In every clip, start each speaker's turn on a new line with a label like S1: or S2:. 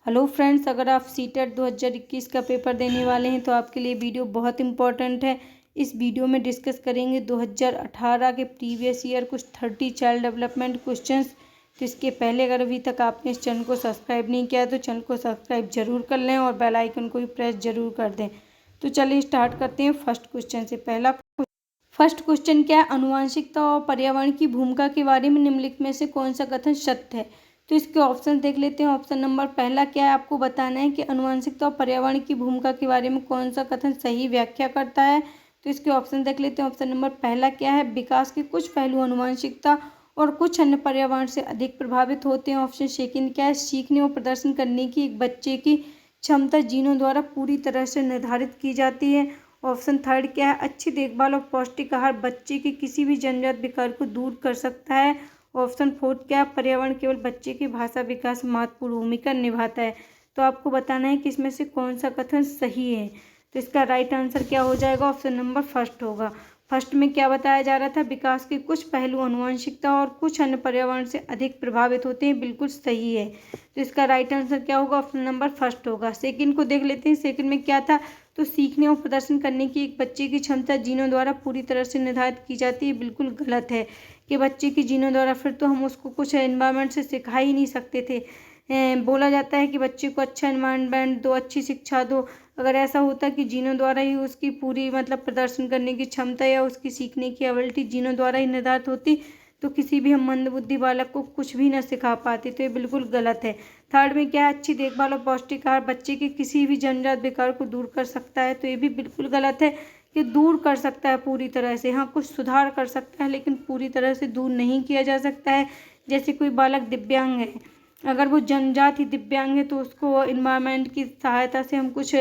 S1: Hello friends, अगर आप CTET 2021 का पेपर देने वाले हैं तो आपके लिए वीडियो बहुत इंपॉर्टेंट है। इस वीडियो में डिस्कस करेंगे 2018 के प्रीवियस ईयर कुछ 30 चाइल्ड डेवलपमेंट क्वेश्चंस। तो इसके पहले अगर अभी तक आपने इस चैनल को सब्सक्राइब नहीं किया तो चैनल को सब्सक्राइब जरूर कर लें और बेल आइकन को भी प्रेस जरूर कर दें। तो चलिए स्टार्ट करते हैं फर्स्ट क्वेश्चन से। फर्स्ट क्वेश्चन क्या है? आनुवंशिकता और पर्यावरण की भूमिका के बारे में निम्नलिखित में से कौन सा कथन सत्य है? तो इसके ऑप्शन देख लेते हैं। ऑप्शन नंबर पहला क्या है? आपको बताना है कि आनुवंशिकता और पर्यावरण की भूमिका के बारे में कौन सा कथन सही व्याख्या करता है। तो इसके ऑप्शन देख लेते हैं। ऑप्शन नंबर पहला क्या है? विकास के कुछ पहलू आनुवंशिकता और कुछ अन्य पर्यावरण से अधिक प्रभावित होते हैं। ऑप्शन सेकंड क्या है? सीखने और प्रदर्शन करने की एक बच्चे की क्षमता जीनों द्वारा पूरी तरह से निर्धारित की जाती है। ऑप्शन थर्ड क्या है? अच्छी देखभाल और पौष्टिक आहार बच्चे के किसी भी जन्मजात विकार को दूर कर सकता है। ऑप्शन फोर्थ क्या है? पर्यावरण केवल बच्चे की भाषा विकास में महत्वपूर्ण भूमिका निभाता है। तो आपको बताना है कि इसमें से कौन सा कथन सही है। तो इसका राइट आंसर क्या हो जाएगा? ऑप्शन नंबर फर्स्ट होगा। फर्स्ट में क्या बताया जा रहा था? विकास के कुछ पहलू आनुवंशिकता और कुछ अन्य पर्यावरण से अधिक प्रभावित होते हैं। बिल्कुल सही है। तो इसका राइट आंसर क्या होगा? ऑप्शन नंबर फर्स्ट होगा। सेकंड को देख लेते हैं। सेकंड में क्या था? तो सीखने और प्रदर्शन करने की एक बच्चे की क्षमता जीनों द्वारा पूरी तरह से निर्धारित की जाती है। बिल्कुल गलत है कि बच्चे की जीनों द्वारा, फिर तो हम उसको कुछ एनवायरनमेंट से सिखा ही नहीं सकते थे। बोला जाता है कि बच्चे को अच्छा एनवायरनमेंट दो, अच्छी शिक्षा दो। अगर ऐसा होता कि जीनों द्वारा ही उसकी पूरी प्रदर्शन करने की क्षमता या उसकी सीखने की एबिलिटी जीनों द्वारा ही निर्धारित होती तो किसी भी हम मंदबुद्धि बालक को कुछ भी न सिखा पाते। तो ये बिल्कुल गलत है। थर्ड में क्या है? अच्छी देखभाल और पौष्टिक आहार बच्चे के किसी भी जन्मजात विकार को दूर कर सकता है। तो ये भी बिल्कुल गलत है कि दूर कर सकता है पूरी तरह से। हाँ, कुछ सुधार कर सकता है लेकिन पूरी तरह से दूर नहीं किया जा सकता है। जैसे कोई बालक दिव्यांग है, अगर वो जन्मजात ही दिव्यांग है तो उसको इन्वायरमेंट की सहायता से हम कुछ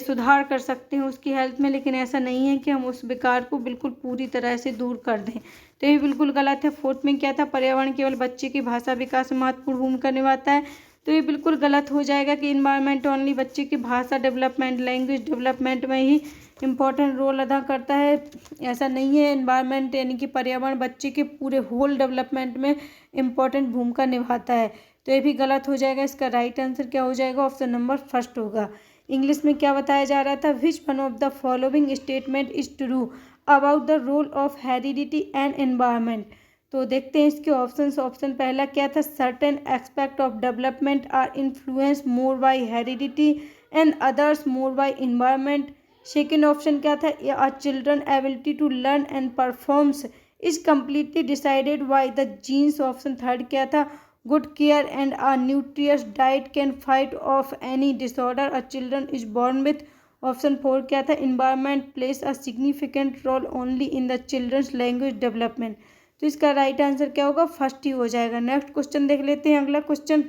S1: सुधार कर सकते हैं उसकी हेल्थ में, लेकिन ऐसा नहीं है कि हम उस विकार को बिल्कुल पूरी तरह से दूर कर दें। तो ये बिल्कुल गलत है। फोर्थ में क्या था? पर्यावरण केवल बच्चे की भाषा विकास में महत्वपूर्ण भूमिका निभाता है। तो ये बिल्कुल गलत हो जाएगा कि इन्वायरमेंट ओनली बच्चे की भाषा डेवलपमेंट, लैंग्वेज डेवलपमेंट में ही इम्पोर्टेंट रोल अदा करता है। ऐसा नहीं है। इन्वायरमेंट यानी कि पर्यावरण बच्चे के पूरे होल डेवलपमेंट में इम्पोर्टेंट भूमिका निभाता है। तो ये भी गलत हो जाएगा। इसका राइट आंसर क्या हो जाएगा? ऑप्शन नंबर फर्स्ट होगा। इंग्लिश में क्या बताया जा रहा था? Which one of the following statement is true about the role of heredity and environment. तो देखते हैं इसके ऑप्शंस। ऑप्शन पहला क्या था? Certain aspect of development are influence more by heredity and others more by environment. Second option क्या था? A children ability to learn and performs is completely decided by the jeans. Option third क्या था? Good care and a nutritious diet can fight off any disorder a children is born with. Option four क्या था? Environment place a significant role only in the children's language development. तो इसका right answer क्या होगा? First ही हो जाएगा। Next question देख लेते हैं। अगला क्वेश्चन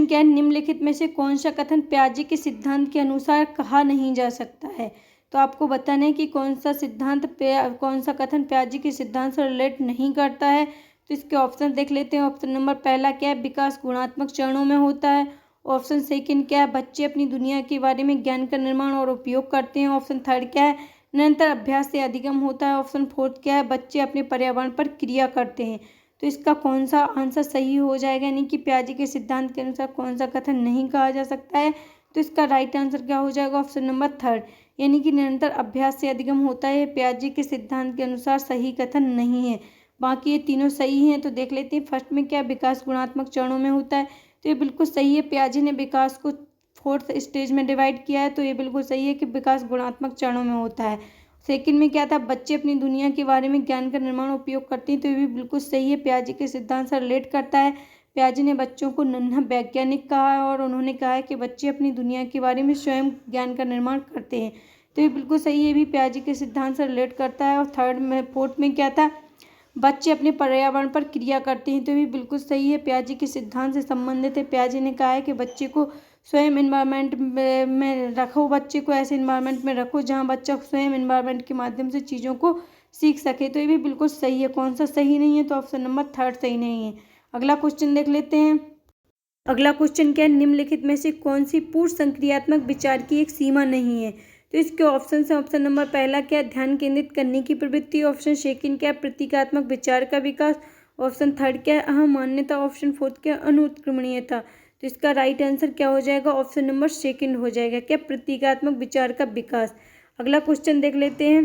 S1: क्या है? निम्नलिखित में से कौन सा कथन पियाजे के सिद्धांत के अनुसार कहा नहीं जा सकता है? तो आपको बताना है कि कौन सा कथन पियाजे के सिद्धांत से रिलेट नहीं करता है। तो इसके ऑप्शन देख लेते हैं। ऑप्शन नंबर पहला क्या है? विकास गुणात्मक चरणों में होता है। ऑप्शन सेकंड क्या है? बच्चे अपनी दुनिया के बारे में ज्ञान का निर्माण और उपयोग करते हैं। ऑप्शन थर्ड क्या है? निरंतर अभ्यास से अधिगम होता है। ऑप्शन फोर्थ क्या है? बच्चे अपने पर्यावरण पर क्रिया करते हैं। तो इसका कौन सा आंसर सही हो जाएगा? यानी कि पियाजे के सिद्धांत के अनुसार कौन सा कथन नहीं कहा जा सकता है? तो इसका राइट आंसर क्या हो जाएगा? ऑप्शन नंबर थर्ड, यानी कि निरंतर अभ्यास से अधिगम होता है। पियाजे के सिद्धांत के अनुसार सही कथन नहीं है। बाकी ये तीनों सही हैं। तो देख लेते हैं। फर्स्ट में क्या? विकास गुणात्मक चरणों में होता है। तो ये बिल्कुल सही है। पियाजे ने विकास को 4th स्टेज में डिवाइड किया है। तो ये बिल्कुल सही है कि विकास गुणात्मक चरणों में होता है। सेकंड में क्या था? बच्चे अपनी दुनिया के बारे में ज्ञान का निर्माण उपयोग करते हैं। तो ये भी बिल्कुल सही है। पियाजे के सिद्धांत से रिलेट करता है। पियाजे ने बच्चों को नन्हा वैज्ञानिक कहा है और उन्होंने कहा है कि बच्चे अपनी दुनिया के बारे में स्वयं ज्ञान का निर्माण करते हैं। तो ये बिल्कुल सही है। ये भी पियाजे के सिद्धांत से रिलेट करता है। और फोर्थ में क्या था? बच्चे अपने पर्यावरण पर क्रिया करते हैं। तो ये बिल्कुल सही है। पियाजे के सिद्धांत से संबंधित है। पियाजे ने कहा है कि बच्चे को स्वयं इन्वायरमेंट में रखो, बच्चे को ऐसे इन्वायरमेंट में रखो जहाँ बच्चा स्वयं इन्वायरमेंट के माध्यम से चीज़ों को सीख सके। तो ये भी बिल्कुल सही है। कौन सा सही नहीं है? तो ऑप्शन नंबर थर्ड सही नहीं है। अगला क्वेश्चन देख लेते हैं। अगला क्वेश्चन क्या है? निम्नलिखित में से कौन सी पूर्ण संक्रियात्मक विचार की एक सीमा नहीं है? तो इसके ऑप्शन है। ऑप्शन नंबर पहला क्या? ध्यान केंद्रित करने की प्रवृत्ति। ऑप्शन सेकंड क्या? प्रतीकात्मक विचार का विकास। ऑप्शन थर्ड क्या? अहम मान्यता। ऑप्शन फोर्थ क्या? अनुत्क्रमणीयता। तो इसका राइट आंसर क्या हो जाएगा, ऑप्शन नंबर सेकंड हो जाएगा। क्या, प्रतीकात्मक विचार का विकास। अगला क्वेश्चन देख लेते हैं।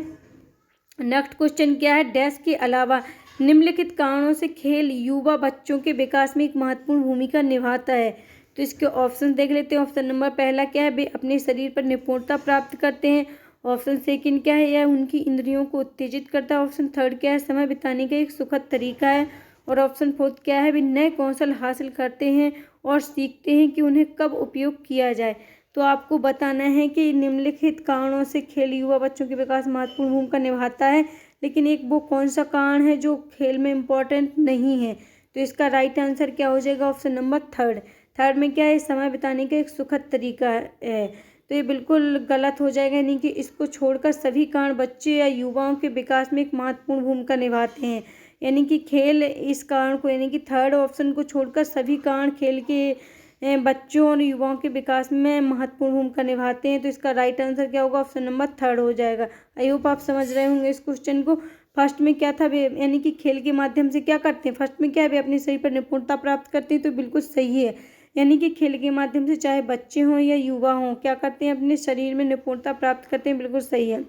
S1: नेक्स्ट क्वेश्चन क्या है, डैश के अलावा निम्नलिखित कारणों से खेल युवा बच्चों के विकास में एक महत्वपूर्ण भूमिका निभाता है। तो इसके ऑप्शन देख लेते हैं। ऑप्शन नंबर पहला क्या है, वे अपने शरीर पर निपुणता प्राप्त करते हैं। ऑप्शन सेकंड क्या है, यह उनकी इंद्रियों को उत्तेजित करता है। ऑप्शन थर्ड क्या है, समय बिताने का एक सुखद तरीका है। और ऑप्शन फोर्थ क्या है, वे नए कौशल हासिल करते हैं और सीखते हैं कि उन्हें कब उपयोग किया जाए। तो आपको बताना है कि निम्नलिखित कारणों से खेल युवा बच्चों के विकास में महत्वपूर्ण भूमिका निभाता है, लेकिन एक वो कौन सा कारण है जो खेल में इम्पोर्टेंट नहीं है। तो इसका राइट आंसर क्या हो जाएगा, ऑप्शन नंबर थर्ड। थर्ड में क्या है, समय बिताने का एक सुखद तरीका है। तो ये बिल्कुल गलत हो जाएगा, यानी कि इसको छोड़कर सभी कारण बच्चे या युवाओं के विकास में एक महत्वपूर्ण भूमिका निभाते हैं। यानी कि खेल इस कारण को, यानी कि थर्ड ऑप्शन को छोड़कर सभी कारण खेल के बच्चों और युवाओं के विकास में महत्वपूर्ण भूमिका निभाते हैं। तो इसका राइट आंसर क्या होगा, ऑप्शन नंबर थर्ड हो जाएगा। आई होप आप समझ रहे होंगे इस क्वेश्चन को। फर्स्ट में क्या था, वे यानी कि खेल के माध्यम से क्या करते हैं, फर्स्ट में क्या है, वे अपने शरीर पर निपुणता प्राप्त करते हैं। तो बिल्कुल सही है, यानी कि खेल के माध्यम से चाहे बच्चे हों या युवा हों, क्या करते हैं, अपने शरीर में निपुणता प्राप्त करते हैं। बिल्कुल सही है।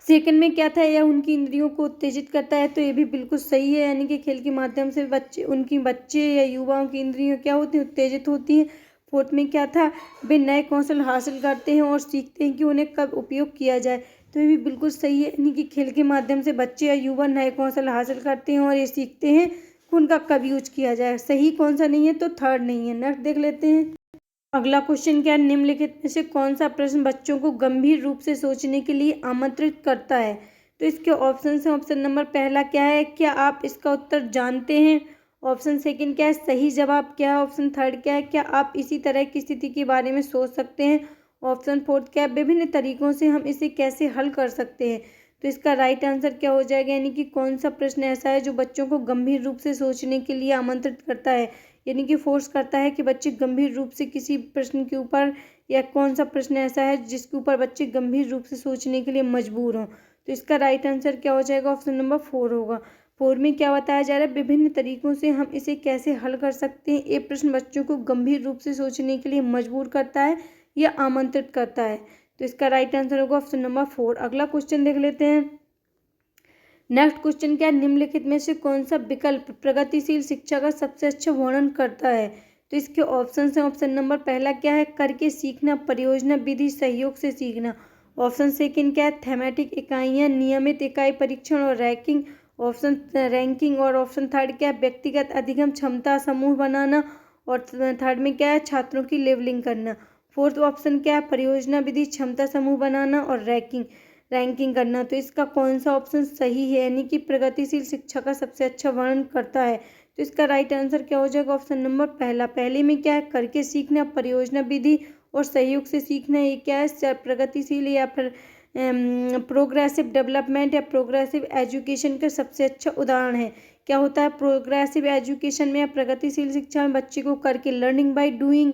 S1: सेकंड में क्या था, यह उनकी इंद्रियों को उत्तेजित करता है। तो ये भी बिल्कुल सही है, यानी कि खेल के माध्यम से बच्चे या युवाओं की इंद्रियां क्या होती हैं, उत्तेजित होती हैं। फोर्थ में क्या था, वे नए कौशल हासिल करते हैं और सीखते हैं कि उन्हें कब उपयोग किया जाए। तो ये भी बिल्कुल सही है, यानी कि खेल के माध्यम से बच्चे या युवा नए कौशल हासिल करते हैं और ये सीखते हैं कि उनका कब यूज किया जाए। सही कौन सा नहीं है, तो थर्ड नहीं है। नेक्स्ट देख लेते हैं। अगला क्वेश्चन क्या है, निम्नलिखित में से कौन सा प्रश्न बच्चों को गंभीर रूप से सोचने के लिए आमंत्रित करता है। तो इसके ऑप्शन है। ऑप्शन नंबर पहला क्या है, क्या आप इसका उत्तर जानते हैं। ऑप्शन सेकंड क्या है, सही जवाब क्या है। ऑप्शन थर्ड क्या है, क्या आप इसी तरह की स्थिति के बारे में सोच सकते हैं। ऑप्शन फोर्थ क्या है, विभिन्न तरीकों से हम इसे कैसे हल कर सकते हैं। तो इसका राइट आंसर क्या हो जाएगा, यानी कि कौन सा प्रश्न ऐसा है जो बच्चों को गंभीर रूप से सोचने के लिए आमंत्रित करता है, यानी कि फोर्स करता है कि बच्चे गंभीर रूप से किसी प्रश्न के ऊपर, या कौन सा प्रश्न ऐसा है जिसके ऊपर बच्चे गंभीर रूप से सोचने के लिए मजबूर हों। तो इसका राइट आंसर क्या हो जाएगा, ऑप्शन नंबर फोर होगा। फोर में क्या बताया जा रहा है, विभिन्न तरीकों से हम इसे कैसे हल कर सकते हैं। ये प्रश्न बच्चों को गंभीर रूप से सोचने के लिए मजबूर करता है या आमंत्रित करता है। तो इसका राइट आंसर होगा ऑप्शन नंबर फोर। अगला क्वेश्चन देख लेते हैं। नेक्स्ट क्वेश्चन क्या है, निम्नलिखित में से कौन सा विकल्प प्रगतिशील शिक्षा का सबसे अच्छा वर्णन करता है। तो इसके ऑप्शन हैं। ऑप्शन नंबर पहला क्या है, करके सीखना, परियोजना विधि, सहयोग से सीखना। ऑप्शन सेकंड क्या है, थेमेटिक इकाइयाँ, नियमित इकाई परीक्षण और रैंकिंग। और ऑप्शन थर्ड क्या है, व्यक्तिगत अधिगम क्षमता समूह बनाना। और थर्ड में क्या है, छात्रों की लेवलिंग करना। फोर्थ ऑप्शन क्या है, परियोजना विधि, क्षमता समूह बनाना और रैंकिंग करना। तो इसका कौन सा ऑप्शन सही है, यानी कि प्रगतिशील शिक्षा का सबसे अच्छा वर्णन करता है। तो इसका राइट आंसर क्या हो जाएगा, ऑप्शन नंबर पहला। पहले में क्या है, करके सीखना, परियोजना विधि और सहयोग से सीखना। ये क्या है, प्रगतिशील या फिर प्रोग्रेसिव डेवलपमेंट या प्रोग्रेसिव एजुकेशन का सबसे अच्छा उदाहरण है। क्या होता है, प्रोग्रेसिव एजुकेशन में या प्रगतिशील शिक्षा में बच्चे को करके, लर्निंग बाय डूइंग,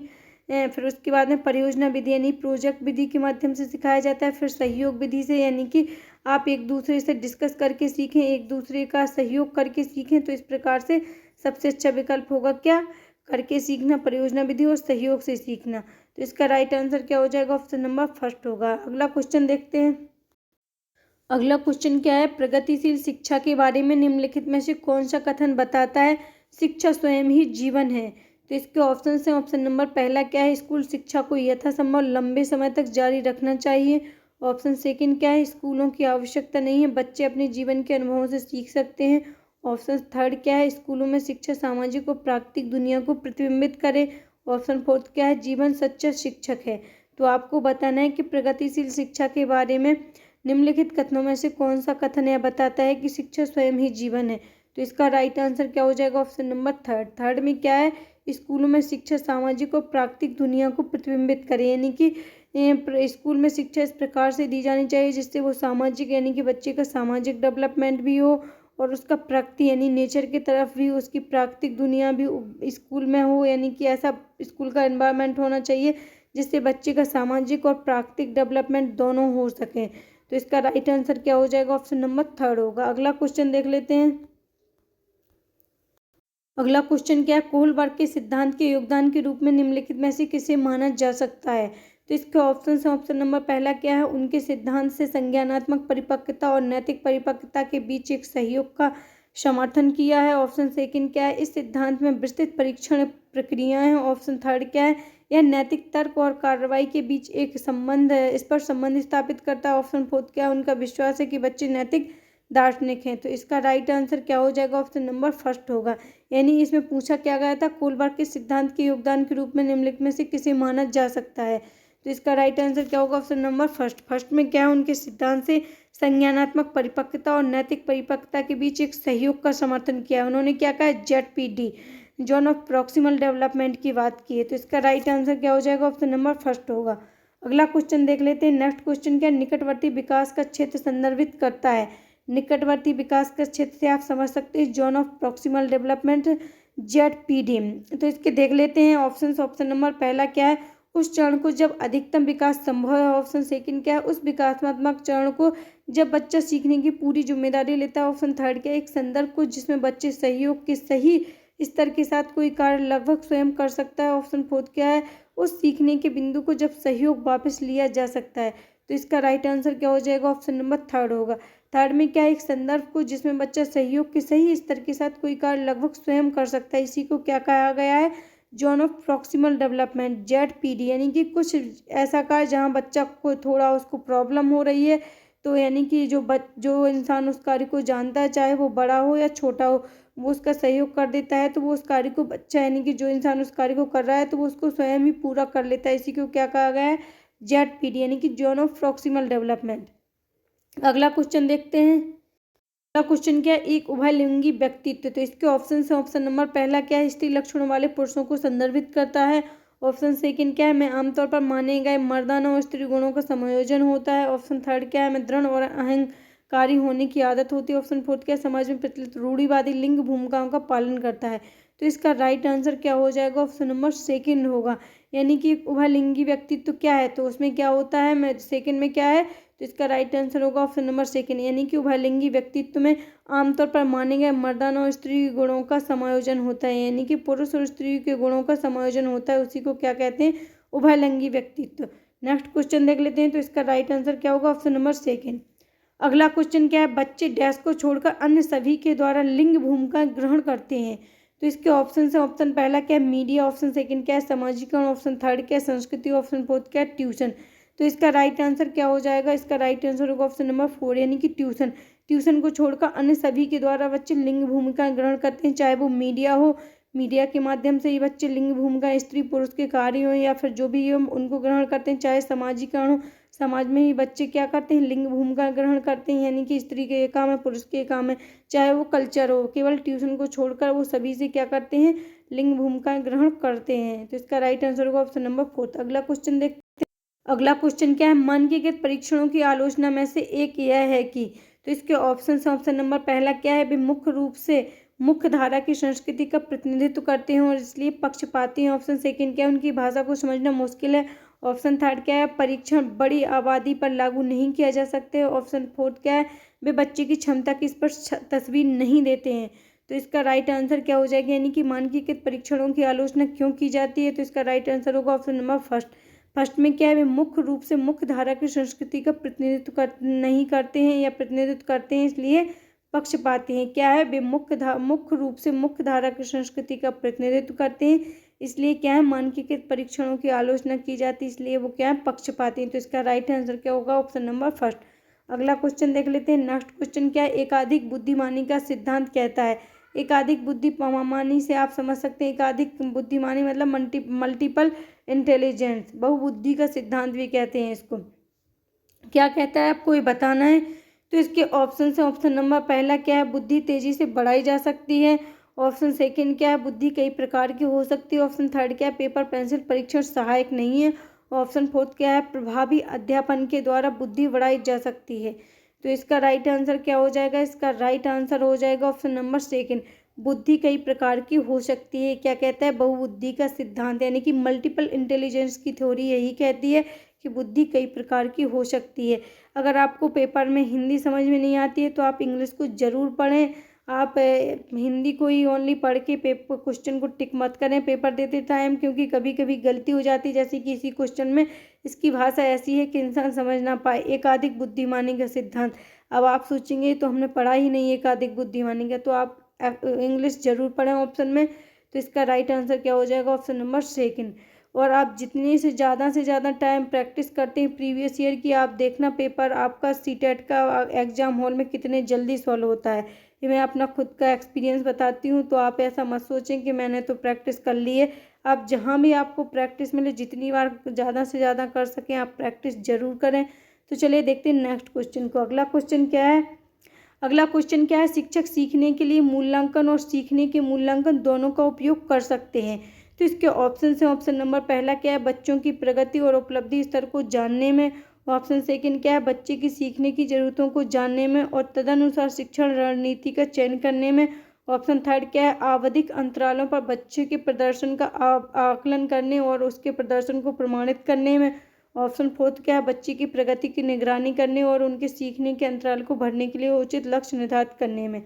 S1: फिर उसके बाद में परियोजना विधि यानी प्रोजेक्ट विधि के माध्यम से सिखाया जाता है। फिर सहयोग विधि से, यानी कि आप एक दूसरे से डिस्कस करके सीखें, एक दूसरे का सहयोग करके सीखें। तो इस प्रकार से सबसे अच्छा विकल्प होगा क्या, करके सीखना, परियोजना विधि और सहयोग से सीखना। तो इसका राइट आंसर क्या हो जाएगा, ऑप्शन नंबर फर्स्ट होगा। अगला क्वेश्चन देखते हैं। अगला क्वेश्चन क्या है, प्रगतिशील शिक्षा के बारे में निम्नलिखित में से कौन सा कथन बताता है शिक्षा स्वयं ही जीवन है। तो इसके ऑप्शन हैं। ऑप्शन नंबर पहला क्या है, स्कूल शिक्षा को यथासंभव लंबे समय तक जारी रखना चाहिए। ऑप्शन सेकंड क्या है, स्कूलों की आवश्यकता नहीं है, बच्चे अपने जीवन के अनुभवों से सीख सकते हैं। ऑप्शन थर्ड क्या है, स्कूलों में शिक्षा सामाजिक और प्राकृतिक दुनिया को प्रतिबिंबित करे। ऑप्शन फोर्थ क्या है, जीवन सच्चा शिक्षक है। तो आपको बताना है कि प्रगतिशील शिक्षा के बारे में निम्नलिखित कथनों में से कौन सा कथन यह बताता है कि शिक्षा स्वयं ही जीवन है। तो इसका राइट आंसर क्या हो जाएगा, ऑप्शन नंबर थर्ड। थर्ड में क्या है, स्कूलों में शिक्षा सामाजिक और प्राकृतिक दुनिया को प्रतिबिंबित करे, यानी कि स्कूल में शिक्षा इस प्रकार से दी जानी चाहिए जिससे वो सामाजिक, यानी कि बच्चे का सामाजिक डेवलपमेंट भी हो और उसका प्रकृति यानी नेचर की तरफ भी, उसकी प्राकृतिक दुनिया भी स्कूल में हो, यानी कि ऐसा स्कूल का एनवायरनमेंट होना चाहिए जिससे बच्चे का सामाजिक और प्राकृतिक डेवलपमेंट दोनों हो सके। तो इसका राइट आंसर क्या हो जाएगा, ऑप्शन नंबर थर्ड होगा। अगला क्वेश्चन देख लेते हैं। अगला क्वेश्चन क्या है, कोहलबर्ग के सिद्धांत के योगदान के रूप में निम्नलिखित में से किसे माना जा सकता है। तो इसके ऑप्शन है, ऑप्शन नंबर पहला क्या है, उनके सिद्धांत से संज्ञानात्मक परिपक्वता और नैतिक परिपक्वता के बीच एक सहयोग का समर्थन किया है। ऑप्शन सेकंड क्या है, इस सिद्धांत में विस्तृत परीक्षण प्रक्रियाएं हैं। ऑप्शन थर्ड क्या है, यह नैतिक तर्क और कार्रवाई के बीच एक संबंध है, इस पर संबंध स्थापित करता है। ऑप्शन फोर्थ क्या है, उनका विश्वास है कि बच्चे नैतिक दार्शनिक हैं। तो इसका राइट आंसर क्या हो जाएगा, ऑप्शन नंबर फर्स्ट होगा। यानी इसमें पूछा क्या गया था, कोहलबर्ग के सिद्धांत के योगदान के रूप में निम्नलिखित में से किसे माना जा सकता है। तो इसका राइट आंसर क्या होगा, ऑप्शन नंबर फर्स्ट। फर्स्ट में क्या है, उनके सिद्धांत से संज्ञानात्मक परिपक्वता और नैतिक परिपक्वता के बीच एक सहयोग का समर्थन किया है। उन्होंने क्या कहा है, ZPD, zone of proximal development की बात की है। तो इसका राइट आंसर क्या हो जाएगा, ऑप्शन नंबर फर्स्ट होगा। अगला क्वेश्चन देख लेते हैं। नेक्स्ट क्वेश्चन क्या, निकटवर्ती विकास का क्षेत्र संदर्भित करता है। निकटवर्ती विकास का क्षेत्र से आप समझ सकते हैं zone of proximal development, ZPD। तो इसके देख लेते हैं ऑप्शन। ऑप्शन नंबर पहला क्या है, उस चरण को जब अधिकतम विकास संभव है। ऑप्शन सेकंड क्या है, उस विकासात्मक चरण को जब बच्चा सीखने की पूरी जिम्मेदारी लेता है। ऑप्शन थर्ड क्या है, एक संदर्भ को जिसमें बच्चे सहयोग के सही स्तर के साथ कोई कार्य लगभग स्वयं कर सकता है। ऑप्शन फोर्थ क्या है, उस सीखने के बिंदु को जब सहयोग वापस लिया जा सकता है। तो इसका राइट आंसर क्या हो जाएगा, ऑप्शन नंबर थर्ड होगा। थर्ड में क्या है, एक संदर्भ को जिसमें बच्चा सहयोग के सही स्तर के साथ कोई कार्य लगभग स्वयं कर सकता है, इसी को क्या कहा गया है, zone of proximal development, ZPD। यानी कि कुछ ऐसा कार्य जहाँ बच्चा को थोड़ा उसको प्रॉब्लम हो रही है, तो यानी कि जो इंसान उस कार्य को जानता है, चाहे वो बड़ा हो या छोटा हो, वो उसका सहयोग कर देता है, तो वो उस कार्य को बच्चा, यानी कि जो इंसान उस कार्य को कर रहा है, तो वो उसको स्वयं ही पूरा कर लेता है। इसी को क्या कहा गया है, ZPD, यानी कि जोन ऑफ प्रॉक्सिमल डेवलपमेंट। अगला क्वेश्चन देखते हैं। अगला क्वेश्चन क्या है, एक उभयलिंगी व्यक्तित्व। तो इसके ऑप्शन है, ऑप्शन नंबर पहला क्या है, स्त्री लक्षणों वाले पुरुषों को संदर्भित करता है। ऑप्शन सेकंड क्या है, मैं आमतौर पर माने गए मर्दाना और स्त्री गुणों का संयोजन होता है। ऑप्शन थर्ड क्या है, मैं दृढ़ और अहंकारी होने की आदत होती है। ऑप्शन फोर्थ क्या है, समाज में प्रचलित रूढ़िवादी लिंग भूमिकाओं का पालन करता है। तो इसका राइट आंसर क्या हो जाएगा, ऑप्शन नंबर सेकंड होगा। यानी कि उभयलिंगी व्यक्तित्व क्या है, तो उसमें क्या होता है, मैं सेकंड में क्या है, तो इसका राइट आंसर होगा ऑप्शन नंबर सेकंड। यानी कि उभयलिंगी व्यक्तित्व में आमतौर पर माने गए मर्दाना और स्त्री गुणों का समायोजन होता है, यानी कि पुरुष और स्त्री के गुणों का समायोजन होता है, उसी को क्या कहते हैं, उभयलिंगी व्यक्तित्व। नेक्स्ट क्वेश्चन देख लेते हैं। तो इसका राइट आंसर क्या होगा, ऑप्शन नंबर सेकंड। अगला क्वेश्चन क्या है, बच्चे डैश को छोड़कर अन्य सभी के द्वारा लिंग भूमिका ग्रहण करते हैं। तो इसके ऑप्शन है, ऑप्शन पहला क्या है, मीडिया। ऑप्शन सेकंड क्या है, सामाजिकरण। ऑप्शन थर्ड क्या है, संस्कृति। ऑप्शन फोर्थ क्या है, ट्यूशन। तो इसका राइट आंसर क्या हो जाएगा, इसका राइट आंसर होगा ऑप्शन नंबर 4, यानी कि ट्यूशन। ट्यूशन को छोड़कर अन्य सभी के द्वारा बच्चे लिंग भूमिका ग्रहण करते हैं, चाहे वो मीडिया हो, मीडिया के माध्यम से ही बच्चे लिंग भूमिका स्त्री पुरुष के कार्य हो, या फिर जो भी हो उनको ग्रहण करते हैं, चाहे सामाजिकरण हो, समाज में ही बच्चे क्या करते हैं, लिंग भूमिका ग्रहण करते हैं, यानी कि स्त्री के ये काम है, पुरुष के काम है, चाहे वो कल्चर हो। केवल ट्यूशन को छोड़कर वो सभी से क्या करते हैं, लिंग भूमिका ग्रहण करते हैं। तो इसका राइट आंसर होगा ऑप्शन नंबर 4। अगला क्वेश्चन देखते हैं। अगला क्वेश्चन क्या है, मानकीकृत परीक्षणों की आलोचना में से एक यह है कि। तो इसके ऑप्शन है, ऑप्शन नंबर पहला क्या है, वे मुख्य रूप से मुख्य धारा की संस्कृति का प्रतिनिधित्व करते हैं और इसलिए पक्षपाती हैं। ऑप्शन सेकंड क्या है, उनकी भाषा को समझना मुश्किल है। ऑप्शन थर्ड क्या है, परीक्षण बड़ी आबादी पर लागू नहीं किया जा सकते। ऑप्शन फोर्थ क्या है, वे बच्चे की क्षमता की स्पष्ट तस्वीर नहीं देते हैं। तो इसका राइट आंसर क्या हो जाएगा, यानी कि मानकीकृत परीक्षणों की आलोचना क्यों की जाती है। तो इसका राइट आंसर होगा ऑप्शन नंबर फर्स्ट। फर्स्ट में क्या है, वे मुख्य रूप से मुख्य धारा की संस्कृति का प्रतिनिधित्व नहीं करते हैं या प्रतिनिधित्व करते हैं, इसलिए पक्षपाती हैं। क्या है, वे मुख्य रूप से मुख्य धारा की संस्कृति का प्रतिनिधित्व करते हैं, इसलिए क्या है, मानकीकृत परीक्षणों की आलोचना की जाती है, इसलिए वो क्या है, पक्षपाती हैं। तो इसका राइट आंसर क्या होगा, ऑप्शन नंबर फर्स्ट। अगला क्वेश्चन देख लेते हैं। नेक्स्ट क्वेश्चन क्या है, एकाधिक बुद्धिमानी का सिद्धांत कहता है। एकाधिक बुद्धिमानी से आप समझ सकते हैं, एकाधिक बुद्धिमानी मतलब मल्टीपल इंटेलिजेंस, बहुबुद्धि का सिद्धांत भी कहते हैं इसको। क्या कहता है, आपको ये बताना है। तो इसके ऑप्शन है, ऑप्शन नंबर पहला क्या है, बुद्धि तेजी से बढ़ाई जा सकती है। ऑप्शन सेकंड क्या है, बुद्धि कई प्रकार की हो सकती है। ऑप्शन थर्ड क्या है, पेपर पेंसिल परीक्षण सहायक नहीं है। ऑप्शन फोर्थ क्या है, प्रभावी अध्यापन के द्वारा बुद्धि बढ़ाई जा सकती है। तो इसका राइट आंसर क्या हो जाएगा, इसका राइट आंसर हो जाएगा ऑप्शन नंबर सेकंड, बुद्धि कई प्रकार की हो सकती है। क्या कहता है, बहुबुद्धि का सिद्धांत, यानी कि मल्टीपल इंटेलिजेंस की थ्योरी यही कहती है कि बुद्धि कई प्रकार की हो सकती है। अगर आपको पेपर में हिंदी समझ में नहीं आती है तो आप इंग्लिश को ज़रूर पढ़ें। आप हिंदी को ही ओनली पढ़ के पेपर क्वेश्चन को टिक मत करें पेपर देते टाइम, क्योंकि कभी कभी गलती हो जाती है, जैसे कि इसी क्वेश्चन में इसकी भाषा ऐसी है कि इंसान समझ ना पाए। एकाधिक बुद्धिमानी का सिद्धांत। अब आप सोचेंगे तो हमने पढ़ा ही नहीं एकाधिक बुद्धिमानी का, तो आप इंग्लिश जरूर पढ़ें ऑप्शन में। तो इसका राइट आंसर क्या हो जाएगा? Option number second. और आप जितनी से ज़्यादा टाइम प्रैक्टिस करते हैं प्रीवियस ईयर की, आप देखना पेपर आपका सीटेट का एग्ज़ाम हॉल में कितने जल्दी सॉल्व होता है। ये मैं अपना खुद का एक्सपीरियंस बताती हूँ, तो आप ऐसा मत सोचें कि मैंने तो प्रैक्टिस कर ली है। आप जहाँ भी आपको प्रैक्टिस मिले, जितनी बार ज़्यादा से ज़्यादा कर सकें, आप प्रैक्टिस ज़रूर करें। तो चलिए देखते हैं नेक्स्ट क्वेश्चन को। अगला क्वेश्चन क्या है? शिक्षक सीखने के लिए मूल्यांकन और सीखने के मूल्यांकन दोनों का उपयोग कर सकते हैं। तो इसके ऑप्शन है, ऑप्शन नंबर पहला क्या है? बच्चों की प्रगति और उपलब्धि स्तर को जानने में। ऑप्शन सेकंड क्या है? बच्चे की सीखने की ज़रूरतों को जानने में और तदनुसार शिक्षण रणनीति का चयन करने में। ऑप्शन थर्ड क्या है? आवधिक अंतरालों पर बच्चे के प्रदर्शन का आकलन करने और उसके प्रदर्शन को प्रमाणित करने में। ऑप्शन फोर्थ क्या है? बच्चे की प्रगति की निगरानी करने और उनके सीखने के अंतराल को भरने के लिए उचित लक्ष्य निर्धारित करने में।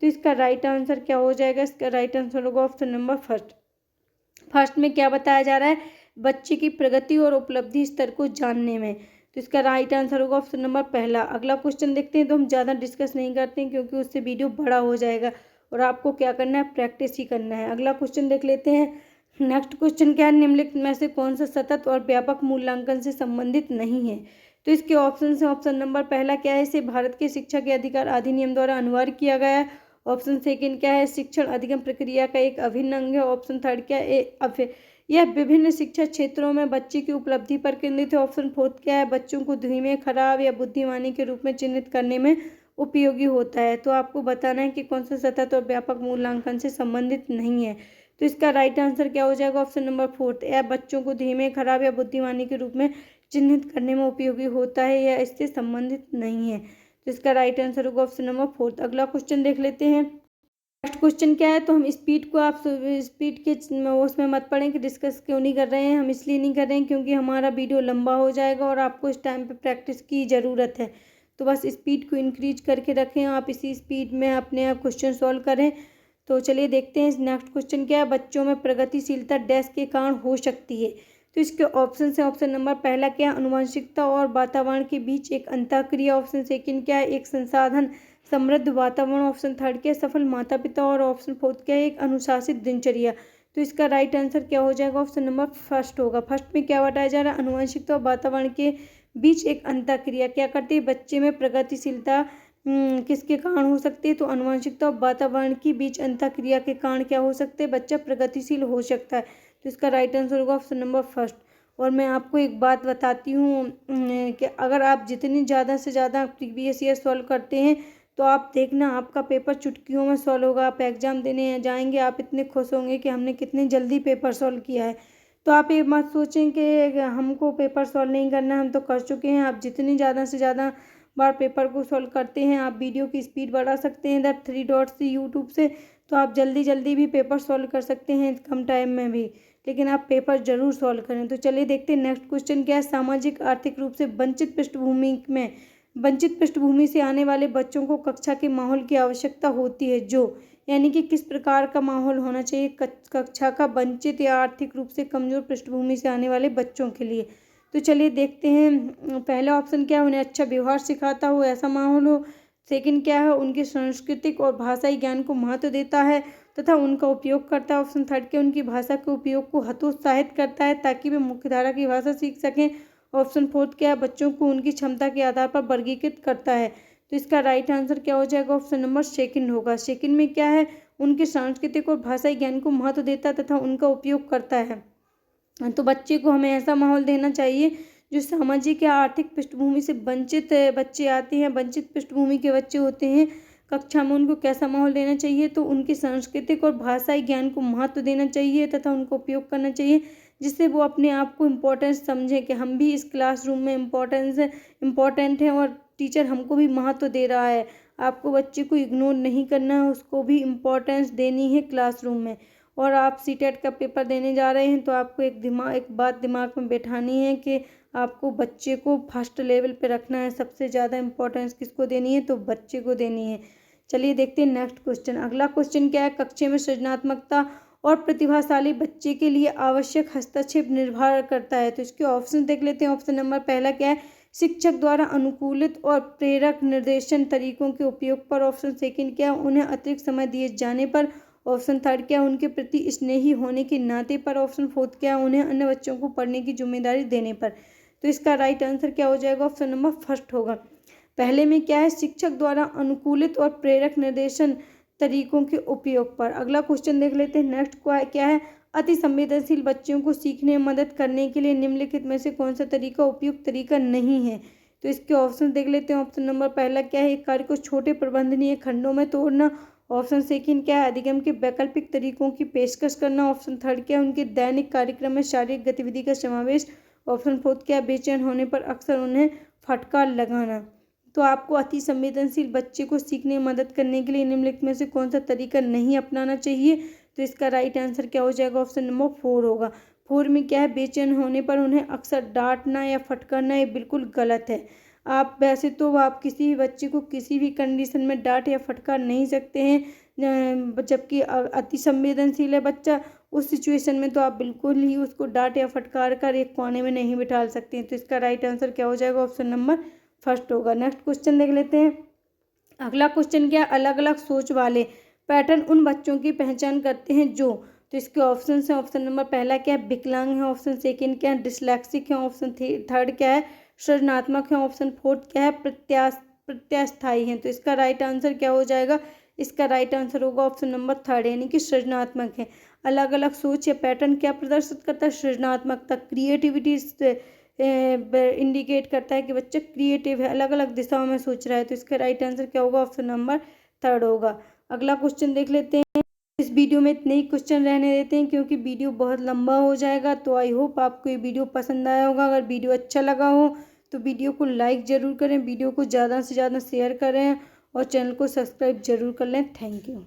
S1: तो इसका राइट आंसर क्या हो जाएगा? इसका राइट आंसर होगा ऑप्शन नंबर फर्स्ट में क्या बताया जा रहा है? बच्चे की प्रगति और उपलब्धि स्तर को जानने में। तो इसका राइट आंसर होगा ऑप्शन नंबर पहला। अगला क्वेश्चन देखते हैं, तो हम ज़्यादा डिस्कस नहीं करते हैं क्योंकि उससे वीडियो बड़ा हो जाएगा और आपको क्या करना है? प्रैक्टिस ही करना है। अगला क्वेश्चन देख लेते हैं। नेक्स्ट क्वेश्चन क्या है? निम्नलिखित में से कौन सा सतत और व्यापक मूल्यांकन से संबंधित नहीं है? तो इसके ऑप्शन है, ऑप्शन नंबर पहला क्या है? इसे भारत के शिक्षा के अधिकार अधिनियम द्वारा अनिवार्य किया गया है। ऑप्शन सेकंड क्या है? शिक्षण अधिगम प्रक्रिया का एक अभिन्न अंग है। ऑप्शन थर्ड क्या है? यह विभिन्न शिक्षा क्षेत्रों में बच्चे की उपलब्धि पर केंद्रित है। ऑप्शन फोर्थ क्या है? बच्चों को धीमे, खराब या बुद्धिमानी के रूप में चिन्हित करने में उपयोगी होता है। तो आपको बताना है कि कौन सा सतत और व्यापक मूल्यांकन से संबंधित नहीं है। तो इसका राइट आंसर क्या हो जाएगा? Option number fourth. यह बच्चों को धीमे, खराब या बुद्धिमानी के रूप में चिन्हित करने में उपयोगी होता है, यह इससे संबंधित नहीं है। तो इसका राइट आंसर होगा ऑप्शन नंबर फोर्थ। अगला क्वेश्चन देख लेते हैं। नेक्स्ट क्वेश्चन क्या है? तो हम स्पीड को, आप स्पीड के उसमें मत पढ़ें कि डिस्कस क्यों नहीं कर रहे हैं। हम इसलिए नहीं कर रहे हैं क्योंकि हमारा वीडियो लंबा हो जाएगा और आपको इस टाइम पे प्रैक्टिस की ज़रूरत है। तो बस स्पीड को इंक्रीज करके रखें, आप इसी स्पीड में अपने आप क्वेश्चन सॉल्व करें। तो चलिए देखते हैं नेक्स्ट क्वेश्चन क्या है? बच्चों में प्रगतिशीलता डैश के कारण हो सकती है। तो इसके ऑप्शन है, ऑप्शन नंबर पहला क्या है? आनुवंशिकता और वातावरण के बीच एक अंतःक्रिया। ऑप्शन सेकंड क्या है? एक संसाधन समृद्ध वातावरण। ऑप्शन थर्ड क्या है? सफल माता पिता। और ऑप्शन फोर्थ क्या है? एक अनुशासित दिनचर्या। तो इसका राइट आंसर क्या हो जाएगा? ऑप्शन नंबर फर्स्ट होगा। फर्स्ट में क्या बताया जा रहा है? आनुवंशिकता और वातावरण के बीच एक अंतःक्रिया क्या करती है? बच्चे में प्रगतिशीलता किसके कारण हो सकती है? तो आनुवंशिकता और वातावरण के बीच अंतःक्रिया के कारण क्या हो सकते हैं? बच्चा प्रगतिशील हो सकता है। तो इसका राइट आंसर होगा ऑप्शन नंबर फर्स्ट। और मैं आपको एक बात बताती हूँ कि अगर आप जितनी ज़्यादा से ज़्यादा प्रीवियस ईयर सॉल्व करते हैं तो आप देखना आपका पेपर चुटकियों में सॉल्व होगा। आप एग्ज़ाम देने जाएंगे, आप इतने खुश होंगे कि हमने कितनी जल्दी पेपर सॉल्व किया है। तो आप ये मत सोचें कि हमको पेपर सॉल्व नहीं करना, हम तो कर चुके हैं। आप जितनी ज़्यादा से ज़्यादा बार पेपर को सॉल्व करते हैं, आप वीडियो की स्पीड बढ़ा सकते हैं इधर 3 डॉट्स से यूट्यूब से, तो आप जल्दी जल्दी भी पेपर सॉल्व कर सकते हैं कम टाइम में भी। लेकिन आप पेपर जरूर सॉल्व करें। तो चलिए देखते हैं नेक्स्ट क्वेश्चन क्या है? सामाजिक आर्थिक रूप से वंचित पृष्ठभूमि से आने वाले बच्चों को कक्षा के माहौल की आवश्यकता होती है, जो यानी कि किस प्रकार का माहौल होना चाहिए कक्षा का वंचित या आर्थिक रूप से कमजोर पृष्ठभूमि से आने वाले बच्चों के लिए। तो चलिए देखते हैं। पहला ऑप्शन क्या है? उन्हें अच्छा व्यवहार सिखाता हो ऐसा माहौल हो। सेकंड क्या है? उनके सांस्कृतिक और भाषाई ज्ञान को महत्व देता है तथा उनका उपयोग करता है। ऑप्शन थर्ड क्या? उनकी भाषा के उपयोग को हतोत्साहित करता है ताकि वे मुख्यधारा की भाषा सीख सकें। ऑप्शन फोर्थ क्या है? बच्चों को उनकी क्षमता के आधार पर वर्गीकृत करता है। तो इसका राइट आंसर क्या हो जाएगा? ऑप्शन नंबर सेकंड होगा। सेकंड में क्या है? उनके सांस्कृतिक और भाषाई ज्ञान को महत्व देता तथा उनका उपयोग करता है। तो बच्चे को हमें ऐसा माहौल देना चाहिए जो सामाजिक या आर्थिक पृष्ठभूमि से वंचित बच्चे आते हैं, वंचित पृष्ठभूमि के बच्चे होते हैं, कक्षा में उनको कैसा माहौल देना चाहिए? तो उनके सांस्कृतिक और भाषाई ज्ञान को महत्व देना चाहिए तथा उनको उपयोग करना चाहिए, जिससे वो अपने आप को इम्पोर्टेंस समझें कि हम भी इस क्लासरूम में इम्पोर्टेंट हैं और टीचर हमको भी महत्व दे रहा है। आपको बच्चे को इग्नोर नहीं करना है, उसको भी इम्पोर्टेंस देनी है क्लासरूम में। और आप सीटेट का पेपर देने जा रहे हैं तो आपको एक बात दिमाग में बैठानी है कि आपको बच्चे को फर्स्ट लेवल पे रखना है। सबसे ज़्यादा इम्पोर्टेंस किसको देनी है? तो बच्चे को देनी है। चलिए देखते हैं नेक्स्ट क्वेश्चन। अगला क्वेश्चन क्या है, कक्षा में सृजनात्मकता और प्रतिभाशाली बच्चे के लिए आवश्यक हस्तक्षेप निर्भर करता है। तो इसके ऑप्शन देख लेते हैं। ऑप्शन नंबर पहला क्या है, शिक्षक द्वारा अनुकूलित और प्रेरक निर्देशन तरीकों के उपयोग पर। ऑप्शन सेकंड क्या है, उन्हें अतिरिक्त समय दिए जाने पर। ऑप्शन थर्ड क्या है, उनके प्रति स्नेही होने के नाते पर। ऑप्शन फोर्थ क्या है, उन्हें अन्य बच्चों को पढ़ने की जिम्मेदारी देने पर। तो इसका राइट आंसर क्या हो जाएगा, ऑप्शन नंबर फर्स्ट होगा। पहले में क्या है, शिक्षक द्वारा अनुकूलित और प्रेरक निर्देशन तरीकों के उपयोग पर। अगला क्वेश्चन देख लेते हैं। नेक्स्ट क्या है, अति संवेदनशील बच्चों को सीखने में मदद करने के लिए निम्नलिखित में से कौन सा तरीका उपयुक्त तरीका नहीं है। तो इसके ऑप्शन देख लेते हैं। ऑप्शन नंबर पहला क्या है, एक कार्य को छोटे प्रबंधनीय खंडों में तोड़ना। ऑप्शन सेकंड क्या है, अधिगम के वैकल्पिक तरीकों की पेशकश करना। ऑप्शन थर्ड क्या है, उनके दैनिक कार्यक्रम में शारीरिक गतिविधि का समावेश। ऑप्शन फोर्थ क्या है, बेचैन होने पर अक्सर उन्हें फटकार लगाना। तो आपको अति संवेदनशील बच्चे को सीखने में मदद करने के लिए निम्नलिखित में से कौन सा तरीका नहीं अपनाना चाहिए। तो इसका राइट आंसर क्या हो जाएगा, ऑप्शन नंबर 4 होगा। 4 में क्या है, बेचैन होने पर उन्हें अक्सर डांटना या फटकारना, ये बिल्कुल गलत है। आप वैसे तो आप किसी भी बच्चे को किसी भी कंडीशन में डांट या फटकार नहीं सकते हैं, जबकि अति संवेदनशील है बच्चा, उस सिचुएशन में तो आप बिल्कुल ही उसको डांट या फटकार कर एक कोने में नहीं बिठा सकते हैं। तो इसका राइट आंसर क्या हो जाएगा, ऑप्शन नंबर फर्स्ट होगा। नेक्स्ट क्वेश्चन देख लेते हैं। अगला क्वेश्चन क्या है, अलग अलग सोच वाले पैटर्न उन बच्चों की पहचान करते हैं जो। तो इसके ऑप्शन है। ऑप्शन नंबर पहला क्या है, विकलांग है। ऑप्शन सेकंड क्या है, डिसलेक्सिक है। ऑप्शन थर्ड क्या है, सृजनात्मक है। ऑप्शन फोर्थ क्या है, प्रत्यास्थायी है। तो इसका राइट आंसर क्या हो जाएगा, इसका राइट आंसर होगा ऑप्शन नंबर थर्ड, यानी कि सृजनात्मक है। अलग अलग सोच या पैटर्न क्या प्रदर्शित करता है, सृजनात्मकता, क्रिएटिविटी इंडिकेट करता है कि बच्चा क्रिएटिव है, अलग अलग दिशाओं में सोच रहा है। तो इसका राइट आंसर क्या होगा, ऑप्शन नंबर थर्ड होगा। अगला क्वेश्चन देख लेते हैं। इस वीडियो में इतने ही क्वेश्चन रहने देते हैं क्योंकि वीडियो बहुत लंबा हो जाएगा। तो आई होप आपको ये वीडियो पसंद आया होगा। अगर वीडियो अच्छा लगा हो तो वीडियो को लाइक ज़रूर करें, वीडियो को ज़्यादा से ज़्यादा शेयर करें और चैनल को सब्सक्राइब जरूर कर लें। Thank you.